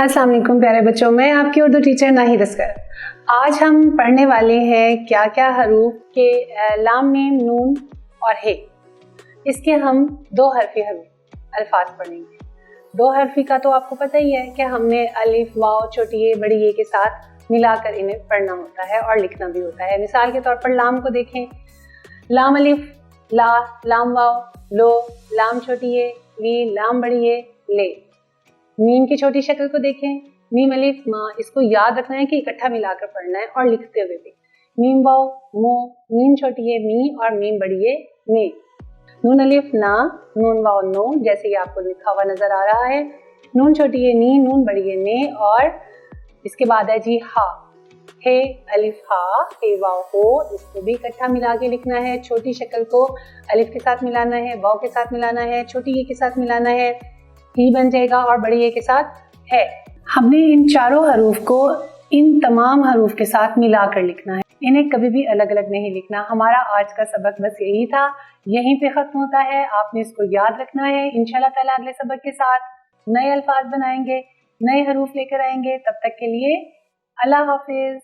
अस्सलाम वालेकुम प्यारे बच्चों, मैं आपकी उर्दू टीचर नाहिद अस्कर। आज हम पढ़ने वाले हैं क्या क्या हरूफ के लाम, मीम, नून और हे। इसके हम दो हरफी अल्फाज पढ़ेंगे। दो हरफी का तो आपको पता ही है कि हमने अलिफ, वाव, छोटी ए, बड़ी ए के साथ मिलाकर इन्हें पढ़ना होता है और लिखना भी होता है। मिसाल के तौर पर लाम को देखें, लाम अलिफ, ला, लाम वाव, लो, लाम छोटी ए, ली, लाम बड़ी ए, ले। मीम की छोटी शक्ल को देखें, मीम अलिफ माँ, इसको याद रखना है कि इकट्ठा मिलाकर पढ़ना है और लिखते हुए भी। मीम वाव मो, मीम छोटी है मी और मीम बड़ी है मे। नून अलिफ ना, नून वाव नो, जैसे ये आपको लिखा हुआ नजर आ रहा है। नून छोटी है नी, नून बड़ी है ने, और इसके बाद है जी हा। हे अलिफ हा, हे वाव हो, इसको भी इकट्ठा मिला के लिखना है। छोटी शक्ल को अलिफ के साथ मिलाना है, वाव के साथ मिलाना है, छोटी ए के साथ मिलाना है, ही बन जाएगा, और बड़ी ए के साथ है। हमने इन चारों हरूफ को इन तमाम हरूफ के साथ मिलाकर लिखना है, इन्हें कभी भी अलग अलग नहीं लिखना। हमारा आज का सबक बस यही था, यहीं पे खत्म होता है। आपने इसको याद रखना है। इंशाल्लाह ताला अगले सबक के साथ नए अल्फाज बनाएंगे, नए हरूफ लेकर आएंगे। तब तक के लिए अल्लाह हाफिज।